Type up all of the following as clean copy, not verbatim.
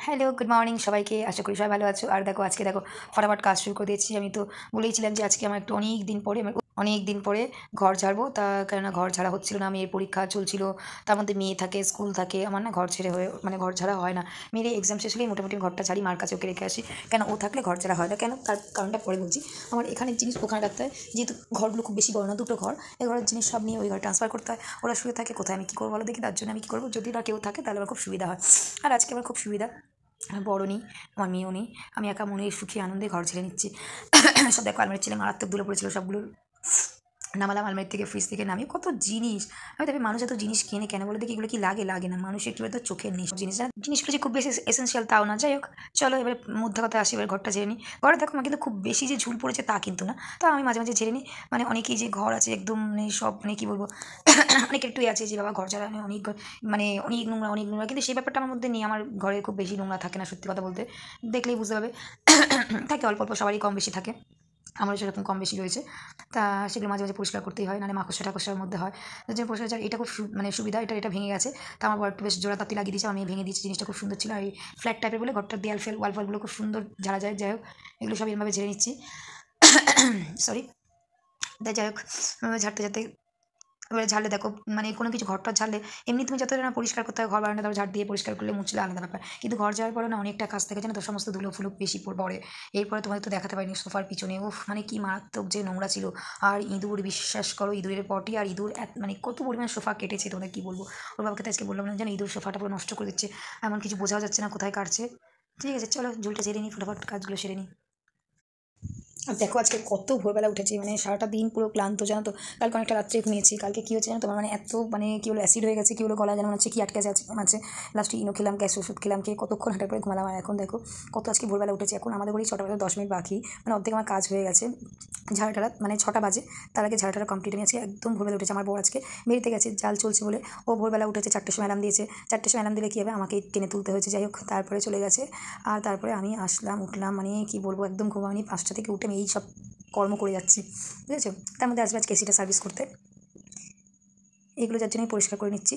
Hello, good morning সবাইকে। আশা করি সবাই ভালো আছো। আর দেখো আজকে দেখো ফটাফট কাজ শুরু করে দিয়েছি। আমি তো বলেইছিলাম যে আজকে আমার একটু অনেক দিন পরে ঘর ঝাড়বো। কেননা ঘর ঝাড়া হচ্ছিল না, মেয়ের পরীক্ষা চলছিল, তার মধ্যে মেয়ে থাকে, স্কুল থাকে, আমার না ঘর ছেড়ে হয়ে মানে ঘর ঝাড়া হয় না। মেয়ের এক্সাম শেষ হলেই মোটামুটি ঘরটা ঝাড়ি, মার কাছে ওকে রেখে আসি। কেন ও থাকলে ঘর ঝাড়া হয় না, কেন তার কারণটা পরে বলছি। আমার এখানের জিনিস ওখানে রাখতে হয়, যেহেতু ঘরগুলো খুব বেশি বড় না, দুটো ঘর, এই ঘরের জিনিস সব নিয়ে ওই ঘরে ট্রান্সফার করতে হয়। ওরা শুয়ে থাকে, কোথায় আমি কী করবো বলো দেখি। তার জন্য আমি কী করবো, যদি না কেউ থাকে তাহলে আমার খুব সুবিধা হয়। আর আজকে আমার খুব সুবিধা, আমার বড়ো নেই, আমার মেয়েও নেই, আমি একা মনে সুখী আনন্দে ঘর ছেড়ে নিচ্ছি। সব দেখো আলমারির ছেলে মারাত্মক ধুলো পড়েছিল, সবগুলো নামালাম আলমারি থেকে, ফ্রিজ থেকে নামিয়ে কত জিনিস। আমি তবে মানুষ এত জিনিস কেনে কেন বলে দেখি, এগুলো কি লাগে না, মানুষ একটু তো চোখের নেই সব জিনিসগুলো যে খুব বেশি এসেন্সিয়াল তাও না। যাই হোক, চলো এবার মধ্যে কথা আসি, এবার ঘরটা ঝেড়ে নিই। ঘরে দেখো আমার কিন্তু খুব বেশি যে ঝুল পড়েছে তা কিন্তু না, তা আমি মাঝে মাঝে ঝেড়ে নিই। মানে অনেকেই যে ঘর আছে একদম মানে সব মানে কী বলবো, অনেকের একটুই আছে যে বাবা ঘর ঝাড়া অনেক মানে অনেক নোংরা, কিন্তু সেই ব্যাপারটা আমার মধ্যে নেই। আমার ঘরে খুব বেশি নোংরা থাকে না, সত্যি কথা বলতে, দেখলেই বুঝতে পারবে। থাকে অল্প অল্প, সবারই কম বেশি থাকে, আমারও সেরকম কম বেশি রয়েছে। তা সেগুলো মাঝে মাঝে পরিষ্কার করতেই হয়, নাহলে মাকড়সা টাকড়সার মধ্যে হয়। যার জন্য পরিষ্কার, এটা খুব মানে সুবিধা। এটা ভেঙে গেছে, তা আমার বর একটু বেশ জোড়া তাতি লাগিয়ে দিয়েছে, আমি ভেঙে দিয়েছি। জিনিসটা খুব সুন্দর ছিল, আর এই ফ্ল্যাট টাইপের বলে ঘরটার ওয়াল ফলগুলো খুব সুন্দর ঝাড়া যায়। যাই হোক, এগুলো সব এরমভাবে ঝেড়ে নিচ্ছি। সরি। তাই যাই হোক, ঝাড়তে ঝাড়তে এবারে ঝাড়লে দেখো, মানে কোনো কিছু ঘরটা ঝাড়লে এমনি তুমি যতটা না পরিষ্কার করতে হয়, ঘর বারান্দা তারপর ঝাড় দিয়ে পরিষ্কার করলে মুছলে আলাদা ব্যাপার, কিন্তু ঘর যাওয়ার পরে না অনেকটা কাজ থাকে, জানো তো, সমস্ত ধুলো ফুলো বেশি পড়ে। এরপরে তোমাদের তো দেখাতে পারিনি সোফার পিছনে, উফ মানে কি মারাত্মক যে নোংরা ছিল। আর ইঁদুর, বিশ্বাস করো, ইঁদুরের পটি, আর ইঁদুর মানে কত পরিমাণ সোফা কেটেছে তোমাদের কি বলবো। ওর বাবাকে তো আজকে বললাম না, যেন ইঁদুর সোফাটা পুরো নষ্ট করে দিচ্ছে, এমন কিছু বোঝাও যাচ্ছে না কোথায় কাটছে। ঠিক আছে, চলো ঝুলটা ঝেড়ে নিই, ফটাফট কাজগুলো সেরে নিই। আর দেখো আজকে কত ভোরবেলা উঠেছি, মানে সারাটা দিন পুরো ক্লান্ত, জানো তো। কালকে অনেকটা রাত্রে ঘুমিয়েছি। কালকে কী হচ্ছে জানো তোমার, মানে এত মানে কী বলো অ্যাসিড হয়ে গেছে, কী বলো গলায় যেন মনে হচ্ছে কি আটকে আছে। লাস্টে ইনো খেলাম, গ্যাস ওষুধ খেলাম, খেয়ে কতক্ষণ হাঁটার পরে ঘুমালাম। আর এখন দেখো কত আজকে ভোরবেলা উঠেছি। এখন আমাদের বাড়ি 6টা বাজে 10 মিনিট বাকি, মানে অর্ধেক আমার কাজ হয়ে গেছে। ঝাড়াটা মানে 6টা বাজে, তার আগে ঝাড়াটা কমপ্লিট। আমি আজকে একদম ভোরবেলা উঠেছে। আমার বর আজকে বেরিতে গেছে, জাল চলছে বলে ও ভোরবেলা উঠেছে। 4টের সময় অ্যালার্ম দিয়েছে। 4টের সময় অ্যালার্ম দিলে কী হবে, আমাকে টেনে তুলতে হয়েছে। যাই হোক, তারপরে চলে গেছে। আর তারপরে আমি আসলাম, উঠলাম, মানে কি বলবো, একদম ঘুমাইনি। 5টা থেকে উঠে আমি এই সব কর্ম করে যাচ্ছি, বুঝেছো। তার মধ্যে আসবে আজকে এসিটা সার্ভিস করতে, এগুলো যার জন্যই পরিষ্কার করে নিচ্ছি।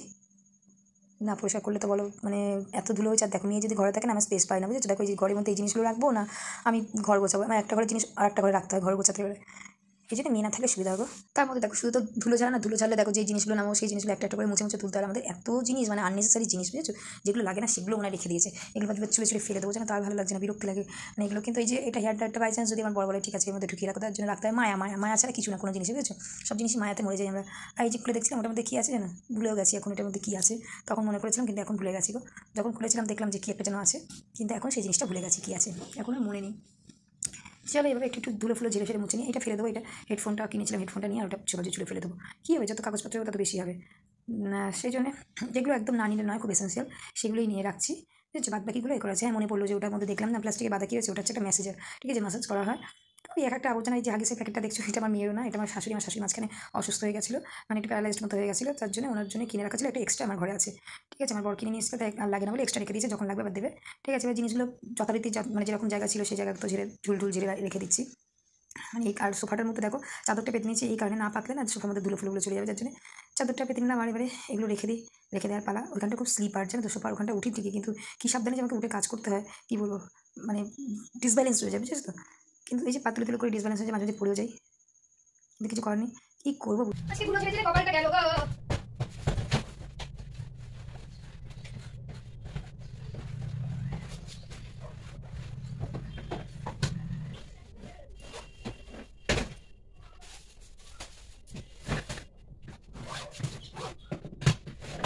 না পরিষ্কার করলে তো বলো মানে এত ধুলো হয়েছে। আর দেখো, মেয়ে যদি ঘরে থাকে না, আমি স্পেস পাই না, বুঝেছো। দেখো এই যে ঘরের মধ্যে এই জিনিসগুলো রাখবো না, আমি ঘর গোছাবো, আমার একটা ঘরের জিনিস আর একটা ঘরে রাখতে হয় ঘর গোছাতে গেলে। এই জন্য মেয়ে না থাকলে সুবিধা হবে। তার মধ্যে দেখো শুধু তো ধুলো ঝাড়া না, ধুলো ঝাড়লে দেখো যে জিনিসগুলো নামো সেই জিনিসগুলো একটা একটা করে মুছে মুছে তুলতে হয়। আমাদের এত জিনিস মানে আননেসেসারি জিনিস, বুঝেছো, যেগুলো লাগে না সেগুলো ওনারা রেখে দিয়েছে। এগুলো বাদ চুলে চুলে ফেলে দেবো, যেন তার ভালো লাগছে না, বিরক্তি লাগে মানে এগুলো। কিন্তু এই যে এটা হেয়ার ড্রায়ারটা বাই চান্স যদি আমার বড় বলে ঠিক আছে এর মধ্যে ঢুকিয়ে রাখো, তার জন্য রাখতে হয় মায়া ছাড়া কিছু না কোনো জিনিস, বুঝেছো। সব জিনিসই মায়াতে মরে যাই আমরা। আর এই যে খুলে দেখছিলাম ওটার মধ্যে কী আছে জানো, ভুলেও গেছি এখন এটার মধ্যে কী আছে। তখন মনে করেছিলাম কিন্তু এখন ভুলে গেছি গো। যখন খুলেছিলাম দেখলাম যে কী একটা যেন আছে, কিন্তু এখন সেই জিনিসটা ভুলে গেছি কী আছে, এখন আর মনে নেই। চলো এভাবে একটু একটু ধুলো ফুলো ঝেড়ে ফেলে মুছে নিই। এটা ফেলে দেবো, এটা হেডফোনটা কিনেছিলাম, হেডফোনটা নিয়ে আর ওটা সহজে চুলে ফেলে দেবো। কী হবে, যত কাগজপত্র তত বেশি হবে না, সেই জন্যে যেগুলো একদম না নিলে নয়, খুব এসেন্সিয়াল, সেগুলোই নিয়ে রাখছি। ঠিক আছে, বাদ বাকিগুলো এ করা আছে। হ্যাঁ, মনে পড়লো যে ওটার মধ্যে দেখলাম না প্লাস্টিকের বাদা কী হয়েছে, ওটা হচ্ছে একটা মেসেজার। ঠিক আছে, মেসেজ করা হয়। ওই এক একটা আবর্জনা, এই যে হাগিসের প্যাকেটটা দেখছো, এটা আমার মেয়েরও না, এটা আমার শাশুড়ি মাঝখানে অসুস্থ হয়ে গেছিলো, মানে একটু প্যারালাইজড মতো হয়ে গেছিলো, তার জন্য ওনার জন্য কিনে রাখা ছিল, একটা এক্সট্রা আমার ঘরে আছে। ঠিক আছে, আমার বর কিনে নিয়ে এসেছে, তাই আর লাগে না বলে এক্সট্রা রেখে দিয়েছে, যখন লাগবে আবার দেবে। ঠিক আছে, এবার জিনিসগুলো যথারীতি মানে যেরকম জায়গা ছিল সেই জায়গা তো ঝুল ঝেড়ে রেখে দিচ্ছি। মানে এই আর সোফাটার মধ্যে দেখো চাদরটা পেতে নিয়েছি, এই কারণে না পাতলে না সোফার মধ্যে ধুলো ফুলগুলো চলে যাবে, যার জন্য চাদরটা পেতে নিলাম। আর এবারে এগুলো রেখে দেওয়ার পালা। ওইখানটা খুব স্লিপার, জানো তো, সোফার ওখানটা উঠি ঠিকই, কিন্তু কী সাবধানে যে আমাকে উঠে কাজ করতে হয়, কী বলবো, মানে ডিসব্যালেন্স হয়ে যায়, বুঝেছো তো। কিন্তু এই যে পাতলে তুলে করে ডিসব্যালেন্স হয়ে যায়, মাঝে মাঝে পড়েও যাই, কিন্তু কিছু করার নেই, কী করবো।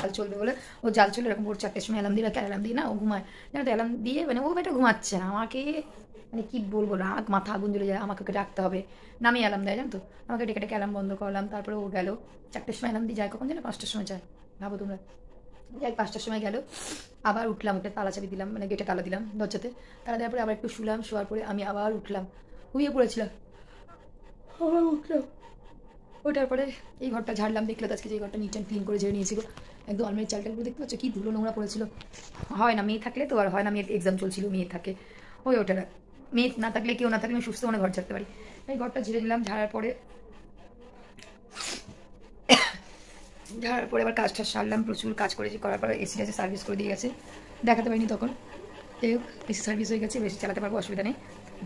জাল চলবে বলে ও জাল চলে এরকম ওর 4টের সময় অ্যালার্ম দিই, বা অ্যালার্ম দিই না, ও ঘুমায়, জানো তো, অ্যালার্ম দিয়ে মানে ও বেটা ঘুমাচ্ছে না, আমাকে মানে কী বলবো, রাগ মাথা আগুন জ্বলে যায়, আমাকে ওকে ডাকতে হবে, নামে অ্যালার্ম দেয়, জানো তো, আমাকে ডেকে ডেকে অ্যালার্ম বন্ধ করলাম, তারপরে ও গেল। 4টের সময় অ্যালার্ম দিয়ে যায়, কখন জানো, 5টার সময় যায়, ভাবো তোমরা। যাই 5টার সময় গেল, আবার উঠলাম, উঠে তালা চাবি দিলাম, মানে গেটে তালা দিলাম, দরজাতে তালা দেওয়ার পরে আবার একটু শুলাম, শোয়ার পরে আমি আবার উঠলাম, শুয়ে পড়েছিলাম, আবার উঠলাম, ওটার পরে এই ঘরটা ঝাড়লাম, দেখলো তো আজকে যে ঘরটা নিট অ্যান্ড ক্লিন করে ঝেড়ে নিয়েছিল, একদম আলমারির চালটাগুলো দেখতে পাচ্ছ কী ধুলো নোংরা পড়েছিল। হয় না, মেয়ে থাকলে তো আর হয় না, মেয়ের এক্সাম চলছিল, মেয়ে থাকে ওই ওটা, মেয়ে না থাকলে কেউ না থাকলে আমি সুস্থ মনে ঘর ঝাড়তে পারি। এই ঘরটা ঝেড়ে নিলাম, ঝাড়ার পরে আবার কাজটা সারলাম, প্রচুর কাজ করেছি, করার পরে এসি সার্ভিস করে দিয়ে গেছে, দেখাতে পারিনি তখন। যাই হোক বেশি সার্ভিস হয়ে গেছে, বেশি চালাতে পারবো, অসুবিধা নেই।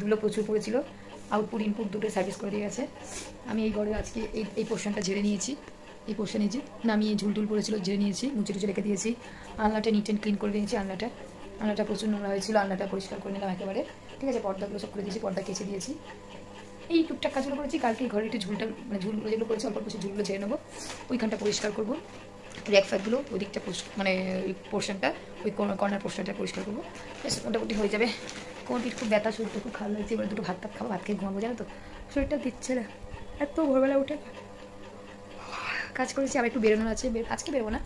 ধুলো প্রচুর পড়েছিল, আউটপুট ইনপুট দুটো সার্ভিস করে দিয়ে গেছে। আমি এই ঘরে আজকে এই পোর্শনটা ঝেড়ে নিয়েছি, এই পোর্শনে যে নামিয়ে ঝুলটুল পড়েছিল ঝেড়ে নিয়েছি, মুছে টুচে রেখে দিয়েছি। আলনাটা নিট অ্যান্ড ক্লিন করে দিয়েছি। আলনাটা প্রচুর নোংরা হয়েছিল, আলনাটা পরিষ্কার করে নিলাম একেবারে। ঠিক আছে, পর্দাগুলো সব করে দিয়েছি, পর্দা কেচে দিয়েছি। এই টুকটাক কাজগুলো করেছি। কালকে ঘরে একটু ঝুলটা মানে ঝুলগুলো যেগুলো করেছি অল্প কিছু ঝুলগুলো ঝেড়ে নেবো, ওইখানটা পরিষ্কার করবো। র্যাক ফ্যাকগুলো ওই দিকটা মানে ওই পোর্শনটা, ওই কর্নার পোর্শনটা পরিষ্কার করবো, বেশ মোটামুটি হয়ে যাবে। কোনটির খুব ব্যথা, শরীরটা খুব খারাপ লাগছে। এবার দুটো ভাত খাবো, ভাত খেয়ে ঘুমাবো, জানো তো শরীরটা দিচ্ছে না, এত ভোরবেলা উঠে কাজ করেছি। আবার একটু বেরোনোর আছে, আজকে বেরোবো না,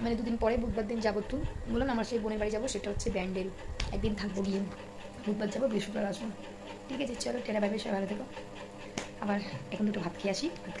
মানে দুদিন পরে বুধবার দিন যাবো। একটু বললাম আমার সেই বোনের বাড়ি যাবো, সেটা হচ্ছে ব্যান্ডেল, একদিন থাকবো গিয়ে, বুধবার যাবো, বৃহস্পতিবার আসবো। ঠিক আছে, চলো টেরা ভাই, সবাই ভালো থেকো। আবার এখন দুটো ভাত খেয়ে আসি, ভাত